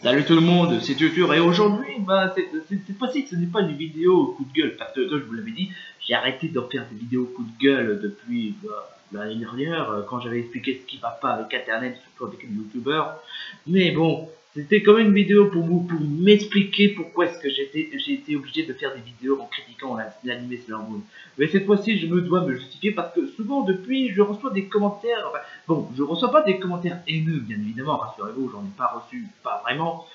Salut tout le monde, c'est Tutur et aujourd'hui, cette fois-ci, ce n'est pas une vidéo coup de gueule parce que, comme je vous l'avais dit, j'ai arrêté de faire des vidéos coup de gueule depuis l'année dernière quand j'avais expliqué ce qui va pas avec Internet, surtout avec les youtubeurs. Mais bon, c'était quand même une vidéo pour m'expliquer pourquoi est-ce que j'ai été obligé de faire des vidéos en critiquant l'anime Sailor Moon. Mais cette fois-ci, je me dois me justifier parce que souvent depuis, je reçois des commentaires. Enfin, bon, je reçois pas des commentaires haineux, bien évidemment, rassurez-vous, j'en ai pas reçu, pas vraiment.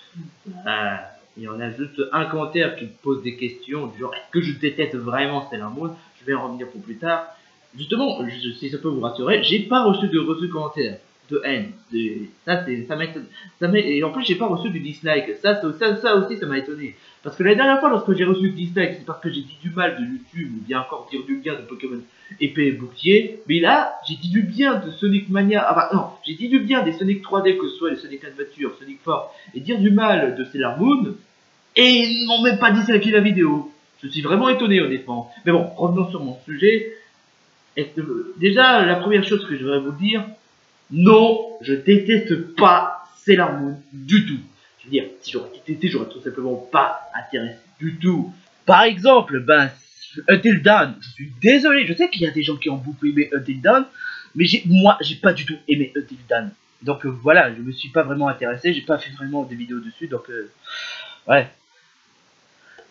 Il y en a juste un commentaire qui me pose des questions du genre est-ce que je déteste vraiment Sailor Moon? Je vais en revenir pour plus tard. Justement, si ça peut vous rassurer, j'ai pas reçu de commentaires de haine. Ça m'étonne. Et en plus, j'ai pas reçu du dislike. Ça aussi, ça m'a étonné. Parce que la dernière fois, lorsque j'ai reçu du dislike, c'est parce que j'ai dit du mal de YouTube ou bien encore dire du bien de Pokémon épée et bouclier. Mais là, j'ai dit du bien de Sonic Mania. Enfin, non, j'ai dit du bien des Sonic 3D, que ce soit les Sonic Adventure, Sonic Force, et dire du mal de Sailor Moon. Et ils n'ont même pas disliké la vidéo. Je suis vraiment étonné, honnêtement. Mais bon, revenons sur mon sujet. Déjà, la première chose que je voudrais vous dire, non, je déteste pas Sailor Moon du tout. Je veux dire, si j'aurais détesté, j'aurais tout simplement pas intéressé du tout. Par exemple, Until Dawn, je suis désolé, je sais qu'il y a des gens qui ont beaucoup aimé Until Dawn, mais moi, j'ai pas du tout aimé Until Dawn. Donc voilà, je me suis pas vraiment intéressé, j'ai pas fait vraiment de vidéos dessus, donc ouais.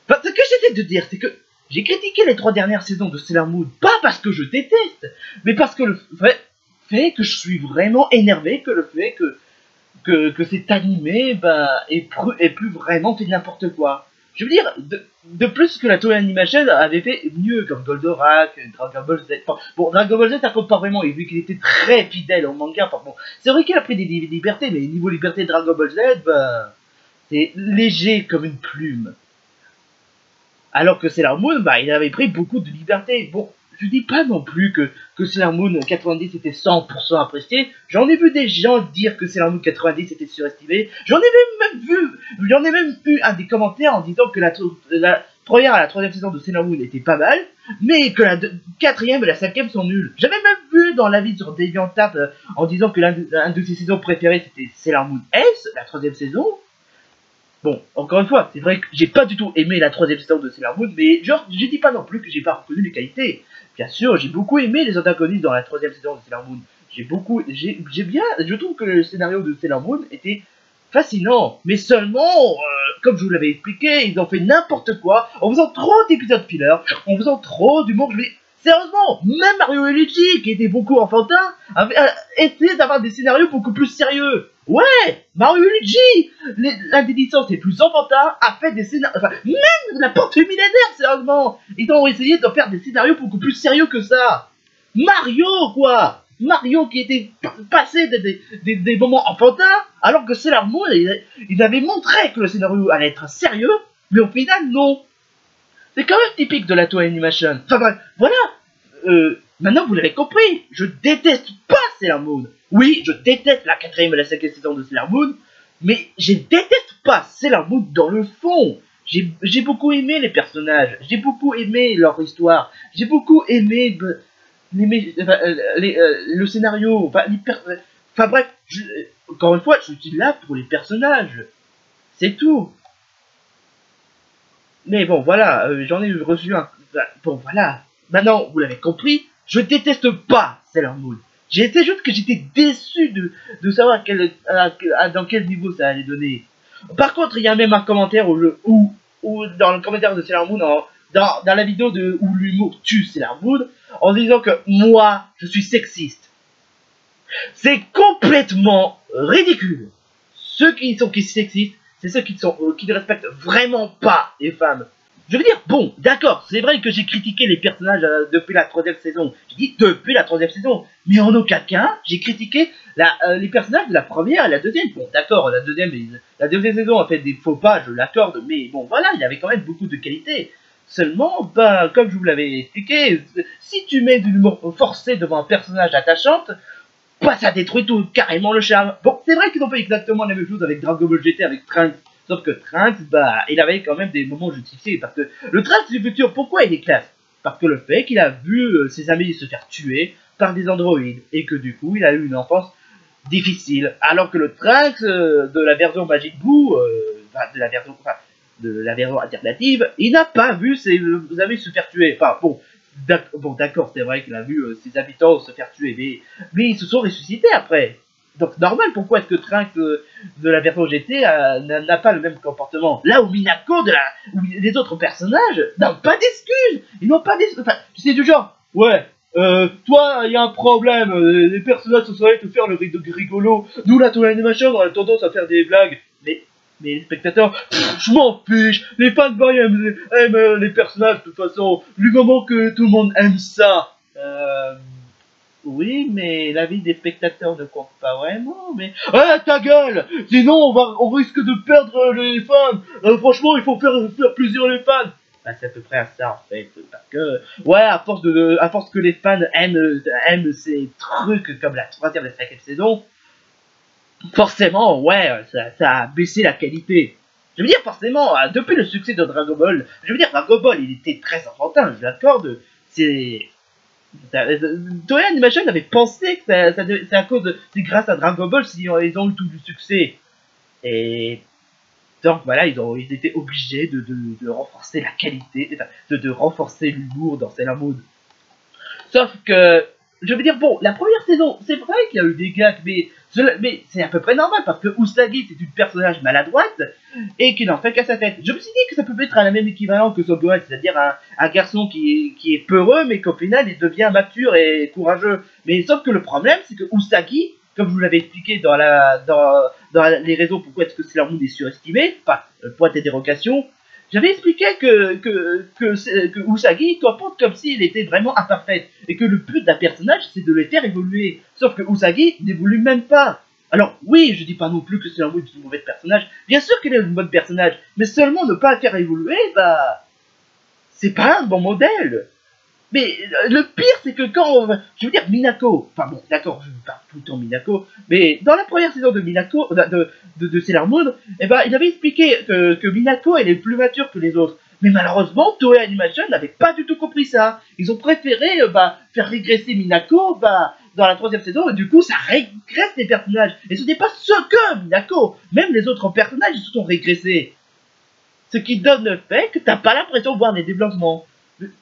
Enfin, ce que j'essaie de dire, c'est que j'ai critiqué les 3 dernières saisons de Sailor Moon, pas parce que je déteste, mais parce que le fait que je suis vraiment énervé, que le fait que cet animé est plus vraiment fait n'importe quoi. Je veux dire, de plus que la Toei Animation avait fait mieux, comme Goldorak, Dragon Ball Z. Enfin, bon, Dragon Ball Z, ça compte pas vraiment, et vu qu'il était très fidèle au manga, enfin, bon, c'est vrai qu'il a pris des libertés, mais niveau liberté de Dragon Ball Z, c'est léger comme une plume. Alors que Sailor Moon, il avait pris beaucoup de liberté. Bon, je dis pas non plus que Sailor Moon 90 était 100% apprécié. J'en ai vu des gens dire que Sailor Moon 90 était surestimé. J'en ai même eu un des commentaires en disant que la première à la 3e saison de Sailor Moon était pas mal, mais que la 4e et la 5e sont nulles. J'avais même vu dans l'avis sur DeviantArt en disant que l'un de ses saisons préférées c'était Sailor Moon S, la 3e saison. Bon, encore une fois, c'est vrai que j'ai pas du tout aimé la 3e saison de Sailor Moon, mais genre, je dis pas non plus que j'ai pas reconnu les qualités. Bien sûr, j'ai beaucoup aimé les antagonistes dans la 3e saison de Sailor Moon. Je trouve que le scénario de Sailor Moon était fascinant, mais seulement, comme je vous l'avais expliqué, ils ont fait n'importe quoi, en faisant trop d'épisodes filler, en faisant trop d'humour. Sérieusement, même Mario et Luigi, qui étaient beaucoup enfantins, avaient essayé d'avoir des scénarios beaucoup plus sérieux. Ouais, Mario et Luigi, l'un des licences les plus enfantins, a fait des scénarios, enfin, même la porte millénaire, sérieusement, ils ont essayé de faire des scénarios beaucoup plus sérieux que ça. Mario, quoi. Mario qui était passé des moments enfantins, alors que Sailor Moon, il avait montré que le scénario allait être sérieux, mais au final, non. C'est quand même typique de la Toei Animation. Enfin bref, voilà. Maintenant vous l'avez compris, je déteste pas Sailor Moon. Oui, je déteste la 4e et la 5e saison de Sailor Moon, mais je déteste pas Sailor Moon dans le fond. J'ai beaucoup aimé les personnages, j'ai beaucoup aimé leur histoire, j'ai beaucoup aimé le scénario. Enfin bref, encore une fois, je suis là pour les personnages. C'est tout. Mais bon, voilà, j'en ai reçu un. Bon, voilà. Maintenant, vous l'avez compris, je déteste pas Sailor Moon. J'étais juste que j'étais déçu de savoir dans quel niveau ça allait donner. Par contre, il y a même un commentaire où dans le commentaire de Sailor Moon, dans la vidéo où l'humour tue Sailor Moon, en disant que moi, je suis sexiste. C'est complètement ridicule. Ceux qui sont sexistes, c'est ceux qui ne respectent vraiment pas les femmes. Je veux dire, bon, d'accord, c'est vrai que j'ai critiqué les personnages depuis la 3e saison. J'ai dit depuis la 3e saison. Mais en aucun cas, j'ai critiqué les personnages de la 1re et la 2e. Bon, d'accord, la deuxième saison a fait des faux pas, je l'accorde, mais bon, voilà, il y avait quand même beaucoup de qualités. Seulement, comme je vous l'avais expliqué, si tu mets de l'humour forcé devant un personnage attachante, ça détruit tout, carrément le charme. Bon, c'est vrai qu'ils ont fait exactement la même chose avec Dragon Ball GT, avec Trunks. Sauf que Trunks, il avait quand même des moments justifiés. Parce que le Trunks du futur, pourquoi il est classe? Parce que le fait qu'il a vu ses amis se faire tuer par des androïdes. Et que du coup, il a eu une enfance difficile. Alors que le Trunks de la version Magic Boo, de la version alternative, il n'a pas vu ses amis se faire tuer. Enfin, bon, d'accord, c'est vrai qu'il a vu ses habitants se faire tuer, mais ils se sont ressuscités après. Donc normal, pourquoi est-ce que Trunks de la version GT n'a pas le même comportement? Là où Minako, où les autres personnages n'ont pas d'excuses. Ils n'ont pas d'excuses. Enfin, c'est du genre, ouais, toi, il y a un problème, les personnages se sont allés te faire le rigolo. Nous, là, tout l'animation, on a tendance à faire des blagues. Mais les spectateurs, je m'en fiche. Les fans boys aiment les personnages de toute façon. Du moment que tout le monde aime ça. Oui, mais l'avis des spectateurs ne compte pas vraiment, mais... Ah, ta gueule! Sinon, on risque de perdre les fans! Franchement, il faut faire plaisir les fans! Bah, c'est à peu près à ça, en fait, parce que... Ouais, à force que les fans aiment ces trucs comme la 3e et la 5e saison, forcément, ouais, ça a baissé la qualité. Je veux dire, forcément, depuis le succès de Dragon Ball, je veux dire, Dragon Ball, il était très enfantin, je l'accorde, c'est... Toei Animation avait pensé que c'est à cause c'est grâce à Dragon Ball ils ont eu tout du succès. Et donc voilà, ils étaient obligés de renforcer la qualité, de renforcer l'humour dans Sailor Moon. Sauf que, je veux dire, bon, la première saison, c'est vrai qu'il y a eu des gags, mais c'est à peu près normal, parce que Usagi, c'est une personnage maladroite, et qui n'en fait qu'à sa tête. Je me suis dit que ça peut être à la même équivalent que Sogohan, c'est-à-dire un garçon qui est peureux, mais qu'au final, il devient mature et courageux. Mais sauf que le problème, c'est que Usagi, comme je vous l'avais expliqué dans les raisons pourquoi est-ce que Sailor Moon est surestimé, enfin, point d'interrogation, j'avais expliqué que Usagi comporte comme s'il était vraiment imparfait, et que le but d'un personnage, c'est de le faire évoluer. Sauf que Usagi n'évolue même pas. Alors oui, je dis pas non plus que Sailor Moon est un mauvais personnage, bien sûr qu'il est un bon personnage, mais seulement ne pas le faire évoluer, bah... c'est pas un bon modèle. Mais le pire, c'est que je veux dire, Minako, enfin bon, d'accord, je parle tout le temps Minako, mais dans la première saison de Minako, de Sailor Moon, eh ben, il avait expliqué que Minako, elle est plus mature que les autres. Mais malheureusement, Toei Animation n'avait pas du tout compris ça. Ils ont préféré faire régresser Minako dans la 3e saison, et du coup, ça régresse les personnages. Et ce n'est pas ce que Minako, même les autres personnages, ils se sont régressés. Ce qui donne le fait que t'as pas l'impression de voir des développements.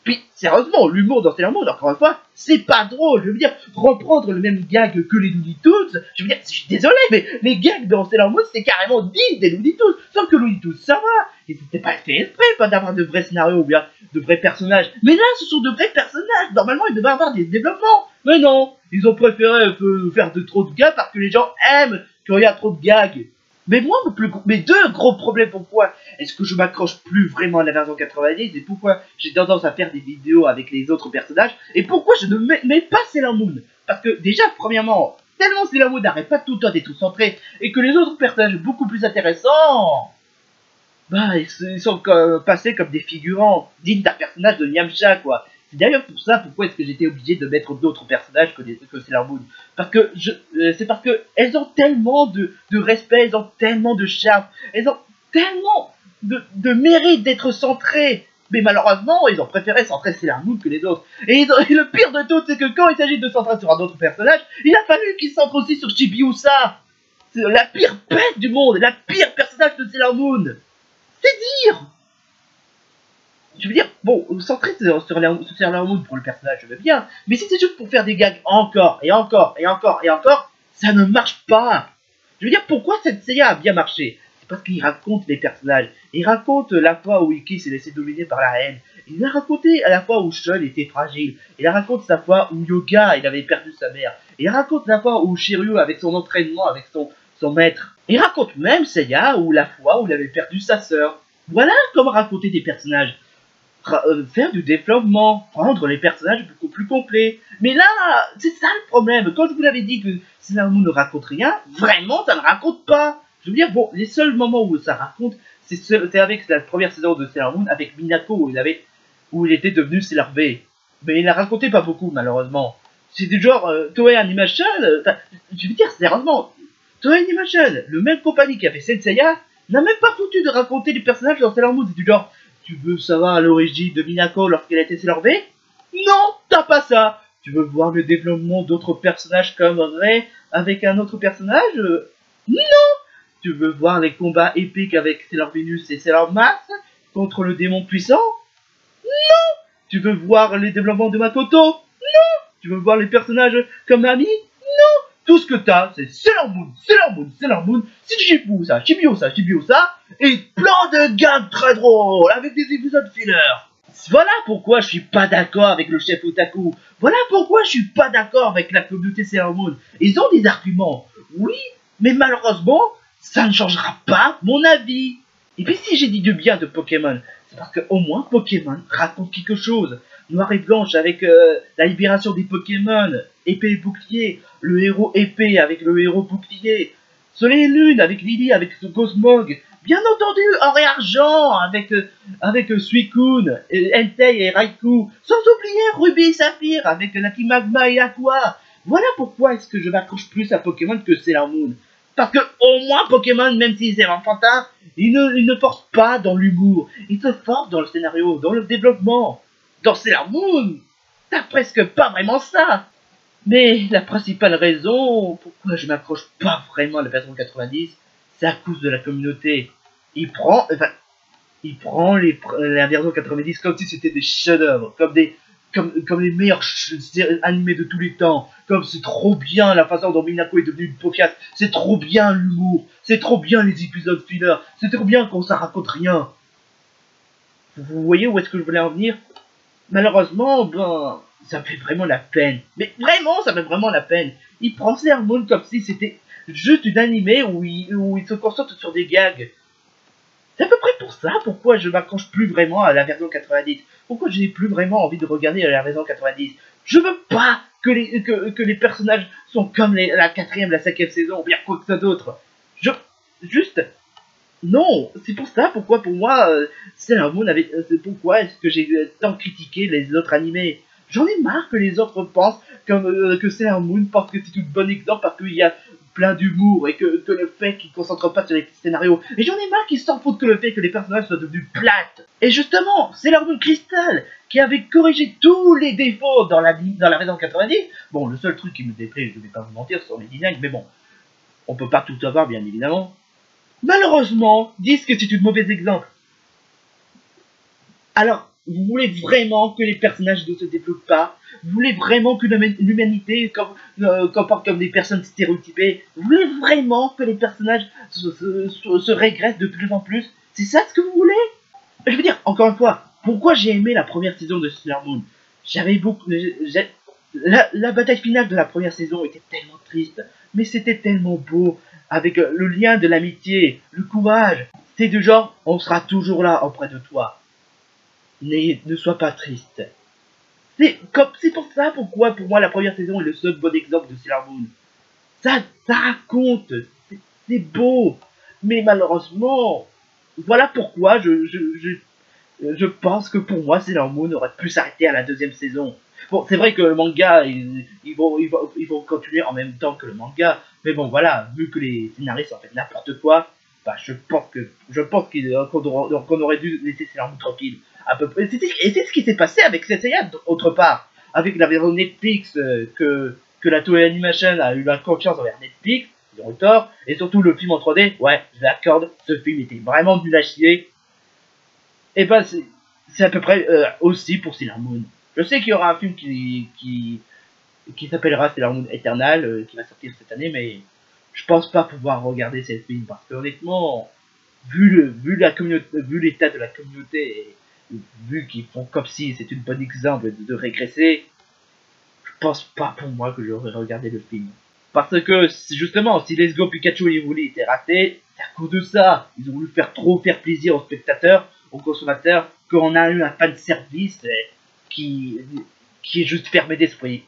Puis, sérieusement, l'humour dans Sailor Moon, encore une fois, c'est pas drôle. Je veux dire, reprendre le même gag que les Looney Tunes, je veux dire, je suis désolé, mais les gags dans Sailor Moon, c'est carrément digne des Looney Tunes. Sauf que Looney Tunes, ça va. Et c'était pas fait exprès, pas d'avoir de vrais scénarios ou bien de vrais personnages. Mais là, ce sont de vrais personnages. Normalement, ils devaient avoir des développements. Mais non, ils ont préféré faire trop de gags parce que les gens aiment quand il y a trop de gags. Mais moi, mes deux gros problèmes, pourquoi est-ce que je m'accroche plus vraiment à la version 90 et pourquoi j'ai tendance à faire des vidéos avec les autres personnages et pourquoi je ne mets pas Sailor Moon. Parce que déjà, premièrement, tellement Sailor Moon n'arrête pas tout le temps d'être centré et que les autres personnages beaucoup plus intéressants, bah, ils sont passés comme des figurants dignes d'un personnage de Yamcha, quoi. C'est d'ailleurs pour ça pourquoi est-ce que j'étais obligé de mettre d'autres personnages que Sailor Moon. Parce que c'est parce que elles ont tellement de respect, elles ont tellement de charme, elles ont tellement de mérite d'être centrées. Mais malheureusement, ils ont préféré centrer Sailor Moon que les autres. Et le pire de tout, c'est que quand il s'agit de centrer sur un autre personnage, il a fallu qu'ils centrent aussi sur Chibiusa. C'est la pire bête du monde, la pire personnage de Sailor Moon. C'est dire. Je veux dire, bon, centrer sur Sailor Moon pour le personnage, je veux bien, mais si c'est juste pour faire des gags encore, et encore, et encore, et encore, ça ne marche pas. Je veux dire, pourquoi cette Seiya a bien marché? C'est parce qu'il raconte les personnages. Il raconte la fois où Iki s'est laissé dominer par la haine. Il a raconté à la fois où Shun était fragile. Il raconte sa fois où Yoga, il avait perdu sa mère. Il raconte la fois où Shiryu, avec son entraînement, avec son maître. Il raconte même Seiya, où la fois où il avait perdu sa sœur. Voilà comment raconter des personnages. Faire du développement, rendre les personnages beaucoup plus complets. Mais là, c'est ça le problème. Quand je vous l'avais dit que Sailor Moon ne raconte rien, vraiment, ça ne raconte pas. Je veux dire, bon, les seuls moments où ça raconte, c'est avec la première saison de Sailor Moon, avec Minako, où il était devenu Sailor V. Mais il n'a raconté pas beaucoup, malheureusement. C'est du genre, Toei Animation, je veux dire, sérieusement, Toei Animation, le même compagnie qui a fait Senseiya, n'a même pas foutu de raconter les personnages dans Sailor Moon. C'est du genre, tu veux savoir à l'origine de Minako lorsqu'elle a été Sailor V? Non, t'as pas ça. Tu veux voir le développement d'autres personnages comme Ray avec un autre personnage? Non. Tu veux voir les combats épiques avec Sailor Venus et Sailor Mars contre le démon puissant? Tu veux voir les développements de Makoto? Non. Tu veux voir les personnages comme Ami? Non. Tout ce que t'as, c'est Sailor Moon, Sailor Moon, Sailor Moon, Shibuya, Shibuya, Shibuya, et plein de gags très drôles avec des épisodes filler. Voilà pourquoi je suis pas d'accord avec le chef Otaku. Voilà pourquoi je suis pas d'accord avec la communauté Sailor Moon. Ils ont des arguments, oui, mais malheureusement, ça ne changera pas mon avis. Et puis si j'ai dit du bien de Pokémon, c'est parce qu'au moins Pokémon raconte quelque chose. Noir et Blanche avec la libération des Pokémon, épée et bouclier, le héros épée avec le héros bouclier, Soleil et Lune avec Lily avec Cosmog, bien entendu Or et Argent avec Suicune, Entei et Raikou, sans oublier Ruby et Saphir avec Lucky Magma et Aqua. Voilà pourquoi est-ce que je m'accroche plus à Pokémon que Sailor Moon. Parce que au moins Pokémon, même s'ils sont enfantins, ils ne forcent pas dans l'humour, ils se forcent dans le scénario, dans le développement. Dans Sailor Moon, t'as presque pas vraiment ça. Mais la principale raison pourquoi je m'accroche pas vraiment à la version 90, c'est à cause de la communauté. Il prend la version 90 comme si c'était des chefs-d'œuvre, comme les meilleurs animés de tous les temps. Comme c'est trop bien la façon dont Minako est devenue une paupiate, c'est trop bien l'humour, c'est trop bien les épisodes filler, c'est trop bien quand ça raconte rien. Vous voyez où est-ce que je voulais en venir? Malheureusement, ben, ça me fait vraiment la peine. Mais vraiment, ça me fait vraiment la peine. Il prend Sailor Moon comme si c'était juste une animé où il se concentre sur des gags. C'est à peu près pour ça pourquoi je m'accroche plus vraiment à la version 90. Pourquoi je n'ai plus vraiment envie de regarder la version 90. Je veux pas que les personnages sont comme la 4ème, la 5ème saison, ou bien quoi que ce soit d'autre. Juste... Non, c'est pour ça pourquoi pour moi Sailor Moon c'est pourquoi est-ce que j'ai tant critiqué les autres animés. J'en ai marre que les autres pensent que Sailor Moon pense que c'est un bon exemple parce qu'il y a plein d'humour et que le fait qu'ils ne concentrent pas sur les scénarios. Et j'en ai marre qu'ils s'en foutent que le fait que les personnages soient devenus plates. Et justement, Sailor Moon Crystal qui avait corrigé tous les défauts dans la version 90. Bon, le seul truc qui me déplaît, je ne vais pas vous mentir, sur les designs, mais bon, on peut pas tout avoir bien évidemment. Malheureusement, disent que c'est un mauvais exemple. Alors, vous voulez vraiment que les personnages ne se développent pas? Vous voulez vraiment que l'humanité comporte comme des personnes stéréotypées? Vous voulez vraiment que les personnages se régressent de plus en plus? C'est ça ce que vous voulez? Je veux dire, encore une fois, pourquoi j'ai aimé la première saison de Sailor Moon? La bataille finale de la première saison était tellement triste, mais c'était tellement beau, avec le lien de l'amitié, le courage. C'est du genre, on sera toujours là auprès de toi. Ne sois pas triste. C'est pour ça pourquoi pour moi la première saison est le seul bon exemple de Sailor Moon. Ça raconte, c'est beau, mais malheureusement, voilà pourquoi je pense que pour moi Sailor Moon aurait pu s'arrêter à la 2ème saison. Bon, c'est vrai que le manga, ils vont continuer en même temps que le manga, mais bon, voilà, vu que les scénaristes ont fait n'importe quoi, bah, je pense qu'on aurait dû laisser Sailor Moon tranquille, à peu près. Et c'est ce qui s'est passé avec Senseiya, autre part, avec la version Netflix, que la Toei Animation a eu la confiance envers Netflix, ils ont eu tort, et surtout le film en 3D, ouais, je l'accorde, ce film était vraiment nul à chier, et ben c'est à peu près aussi pour Sailor Moon. Je sais qu'il y aura un film qui s'appellera Sailor Moon Eternal, qui va sortir cette année, mais je pense pas pouvoir regarder ce film parce que honnêtement, vu l'état de la communauté, et vu qu'ils font comme si c'est un bon exemple de régresser, je pense pas pour moi que j'aurais regardé le film. Parce que justement, si Let's Go Pikachu et Evoli étaient ratés, c'est à cause de ça. Ils ont voulu faire plaisir aux spectateurs, aux consommateurs, qu'on a eu un fan service qui est juste fermé d'esprit.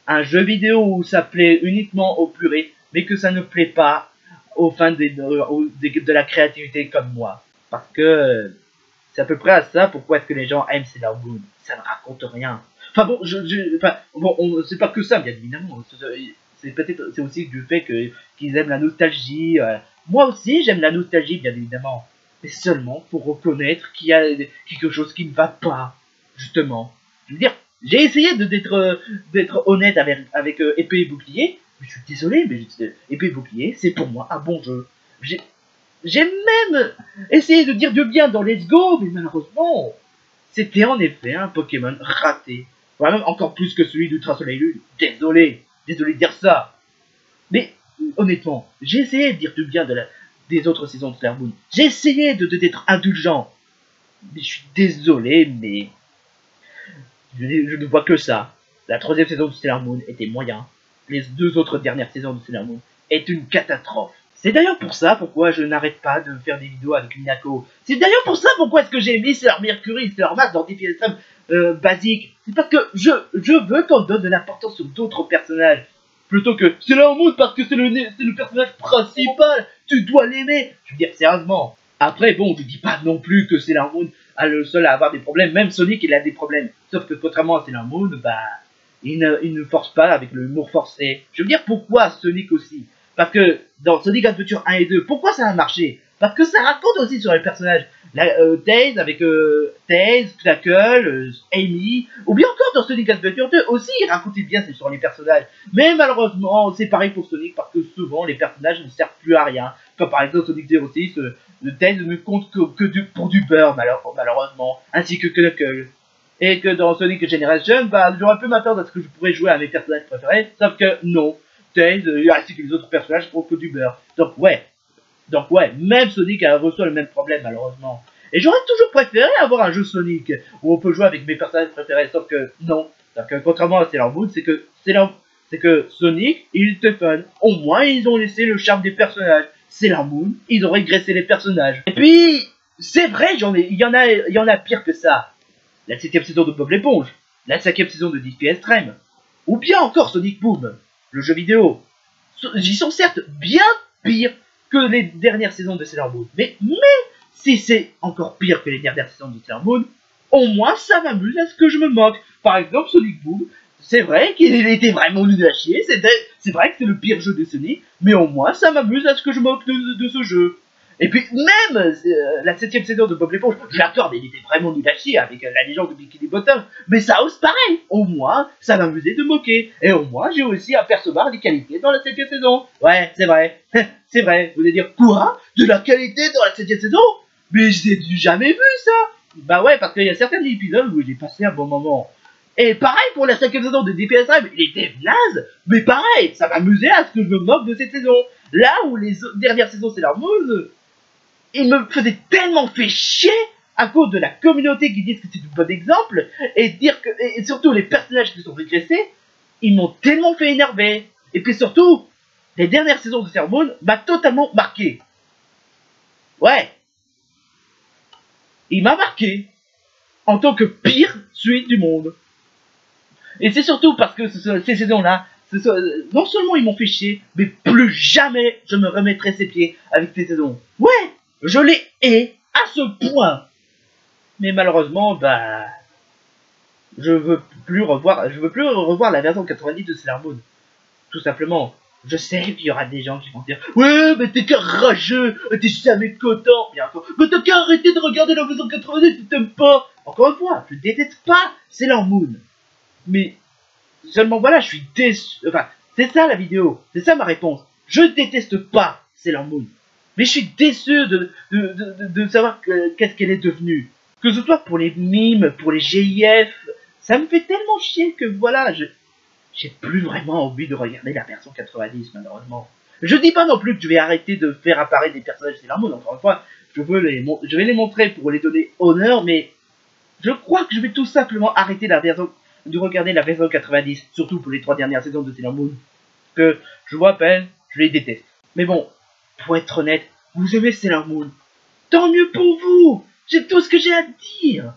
Un jeu vidéo où ça plaît uniquement aux purées, mais que ça ne plaît pas aux fans de la créativité comme moi. Parce que c'est à peu près à ça pourquoi est-ce que les gens aiment Sailor Moon. Ça ne raconte rien. Enfin bon, c'est pas que ça, bien évidemment. C'est aussi du fait qu'ils aiment la nostalgie. Moi aussi, j'aime la nostalgie, bien évidemment. Mais seulement pour reconnaître qu'il y a quelque chose qui ne va pas, justement. Je veux dire, J'ai essayé d'être honnête avec épée et bouclier, mais je suis désolé, mais épée et bouclier, c'est pour moi un bon jeu. J'ai même essayé de dire du bien dans Let's Go, mais malheureusement, c'était en effet un Pokémon raté. Vraiment encore plus que celui d'Ultra Soleil Lune. Désolé de dire ça. Mais honnêtement, j'ai essayé de dire du bien des autres saisons de Sailor Moon. J'ai essayé d'être indulgent. Mais je suis désolé, mais je ne vois que ça. La troisième saison de Sailor Moon était moyen. Les deux autres dernières saisons de Sailor Moon est une catastrophe. C'est d'ailleurs pour ça pourquoi je n'arrête pas de faire des vidéos avec Minako. C'est d'ailleurs pour ça pourquoi est-ce que j'ai mis Sailor Mercury et Sailor Mars dans des films basiques. C'est parce que je veux qu'on donne de l'importance sur d'autres personnages. Plutôt que Sailor Moon parce que c'est le personnage principal. Tu dois l'aimer. Je veux dire sérieusement. Après bon, je dis pas non plus que Sailor Moon a le seul à avoir des problèmes. Même Sonic il a des problèmes. Sauf que contrairement à Sailor Moon, bah il ne force pas avec le humour forcé. Je veux dire pourquoi Sonic aussi. Parce que dans Sonic Adventure 1 et 2, pourquoi ça a marché? Parce que ça raconte aussi sur les personnages. Tails avec Tails, Knuckles, Amy, ou bien encore dans Sonic Adventure 2 aussi, il racontait bien sur les personnages. Mais malheureusement, c'est pareil pour Sonic parce que souvent les personnages ne servent plus à rien. Comme par exemple Sonic 06, Tails ne compte que pour du beurre malheureusement, ainsi que Knuckles. Et que dans Sonic Generation, bah, j'aurais pu m'attendre à ce que je pourrais jouer à mes personnages préférés, sauf que non. Tails, ainsi que les autres personnages pour que du beurre. Donc ouais, même Sonic a reçu le même problème malheureusement. Et j'aurais toujours préféré avoir un jeu Sonic où on peut jouer avec mes personnages préférés, sauf que non. Donc contrairement à Sailor Moon, c'est que Sonic, il était fun. Au moins ils ont laissé le charme des personnages. Sailor Moon, ils ont régressé les personnages. Et puis, c'est vrai, il y en a pire que ça. La 7ème saison de Bob l'éponge, la 5ème saison de Disney Extreme, ou bien encore Sonic Boom, le jeu vidéo. Ils sont certes bien pires que les dernières saisons de Sailor Moon. Mais si c'est encore pire que les dernières saisons de Sailor Moon, au moins ça m'amuse à ce que je me moque. Par exemple, Sonic Boom, c'est vrai qu'il était vraiment nul à chier, c'est vrai que c'est le pire jeu de Sonic, mais au moins ça m'amuse à ce que je me moque de ce jeu. Et puis même la 7ème saison de Bob l'éponge, je l'accorde, il était vraiment nul à chier avec la légende de Bikini Bottom, mais ça ose pareil, au moins ça m'amusait de moquer, et au moins j'ai aussi à percevoir des qualités dans la 7ème saison. Ouais, c'est vrai, c'est vrai, vous allez dire quoi? De la qualité dans la 7ème saison? Mais j'ai jamais vu ça. Bah ouais, parce qu'il y a certains épisodes où j'ai passé un bon moment. Et pareil pour la 5ème saison de DPS Rime, il était naze, mais pareil, ça m'amusait à ce que je me moque de cette saison. Là où les dernières saisons Sailor Moon, il me faisait tellement fait chier à cause de la communauté qui disent que c'est un bon exemple et surtout les personnages qui sont régressés, ils m'ont tellement fait énerver. Et puis surtout, les dernières saisons de Sailor Moon m'a totalement marqué. Ouais, il m'a marqué en tant que pire suite du monde. Et c'est surtout parce que ces saisons-là, non seulement ils m'ont fait chier, mais plus jamais je me remettrai ses pieds avec ces saisons. Ouais, je les hais à ce point. Mais malheureusement, bah, je veux plus revoir la version 90 de Sailor Moon. Tout simplement. Je sais qu'il y aura des gens qui vont dire ouais, mais t'es qu'un rageux, t'es jamais content. Bien encore, mais t'as qu'à arrêter de regarder la version 90 si t'aimes pas. Encore une fois, je déteste pas Sailor Moon. Mais seulement voilà, je suis déçu. Enfin, c'est ça la vidéo, c'est ça ma réponse. Je déteste pas Sailor Moon. Mais je suis déçu de savoir qu'est-ce qu'elle est devenue. Que ce soit pour les mimes, pour les GIF, ça me fait tellement chier que voilà, j'ai plus vraiment envie de regarder la version 90 malheureusement. Je dis pas non plus que je vais arrêter de faire apparaître des personnages Sailor Moon, encore une fois, je vais les montrer pour les donner honneur, mais je crois que je vais tout simplement arrêter de regarder la version 90, surtout pour les 3 dernières saisons de Sailor Moon, que je vous rappelle, je les déteste. Mais bon, pour être honnête, vous aimez Sailor Moon, tant mieux pour vous, c'est tout ce que j'ai à dire.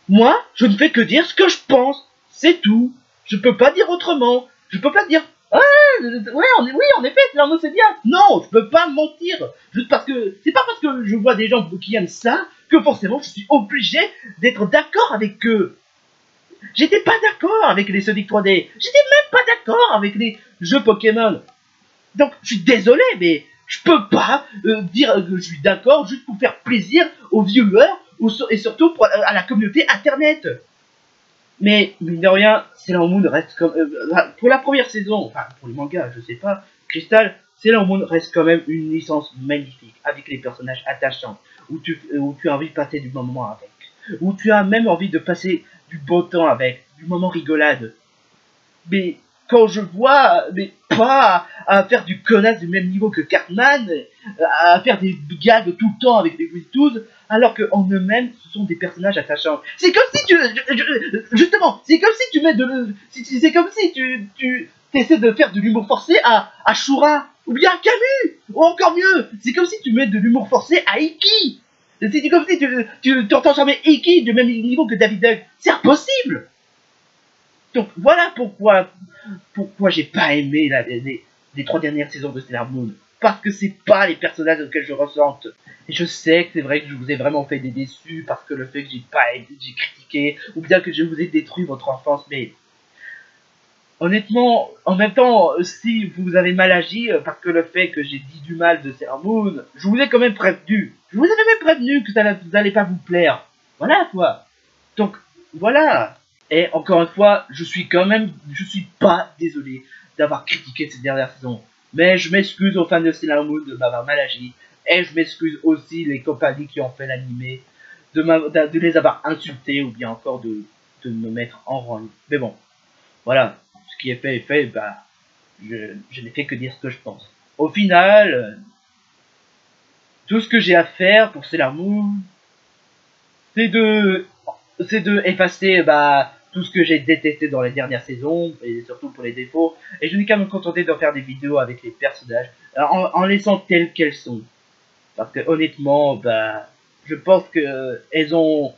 Moi, je ne fais que dire ce que je pense, c'est tout. Je peux pas dire autrement. Je peux pas dire oui, en effet, Sailor Moon c'est bien. Non, je peux pas mentir. Juste parce que c'est pas parce que je vois des gens qui aiment ça que forcément je suis obligé d'être d'accord avec eux. J'étais pas d'accord avec les Sonic 3D. J'étais même pas d'accord avec les jeux Pokémon. Donc je suis désolé, mais je peux pas dire que je suis d'accord juste pour faire plaisir aux viewers et surtout à la communauté internet. Mais, mine de rien, Sailor Moon reste comme... pour la première saison, enfin, pour les mangas, je sais pas, Crystal, Sailor Moon reste quand même une licence magnifique, avec les personnages attachants, où tu as envie de passer du bon moment avec, où tu as même envie de passer du bon temps avec, du moment rigolade. Mais quand je vois, mais pas à faire du connasse du même niveau que Cartman, à faire des gags tout le temps avec des Wittouz, alors qu'en eux-mêmes, ce sont des personnages attachants. C'est comme si justement, c'est comme si tu mets c'est comme si tu essaies de faire de l'humour forcé à Shura, ou bien à Camus, ou encore mieux, c'est comme si tu mets de l'humour forcé à Iki. C'est comme si tu entends jamais Iki du même niveau que David Duck. C'est impossible. Donc voilà pourquoi j'ai pas aimé les 3 dernières saisons de Sailor Moon. Parce que c'est pas les personnages auxquels je ressente. Et je sais que c'est vrai que je vous ai vraiment fait des déçus parce que le fait que j'ai critiqué, ou bien que je vous ai détruit votre enfance, mais honnêtement, en même temps, si vous avez mal agi, parce que le fait que j'ai dit du mal de Sailor Moon, je vous ai quand même prévenu. Je vous avais même prévenu que ça n'allait pas vous plaire. Voilà quoi. Donc, voilà. Et encore une fois, je suis pas désolé d'avoir critiqué cette dernière saison. Mais je m'excuse aux fans de Sailor Moon de m'avoir mal agi. Et je m'excuse aussi les compagnies qui ont fait l'animé de les avoir insultés ou bien encore de me mettre en rang. Mais bon, voilà. Ce qui est fait, bah, je n'ai fait que dire ce que je pense. Au final, tout ce que j'ai à faire pour Sailor Moon, c'est de effacer bah, tout ce que j'ai détesté dans les dernières saisons, et surtout pour les défauts, et je n'ai qu'à me contenter de faire des vidéos avec les personnages, en laissant telles qu'elles sont. Parce que honnêtement, bah, je pense que elles ont...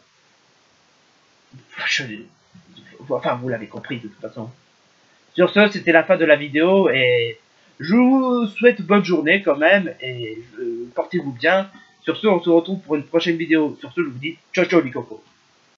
Enfin, vous l'avez compris de toute façon. Sur ce, c'était la fin de la vidéo, et je vous souhaite bonne journée quand même, et portez-vous bien. Sur ce, on se retrouve pour une prochaine vidéo. Sur ce, je vous dis ciao ciao les cocos.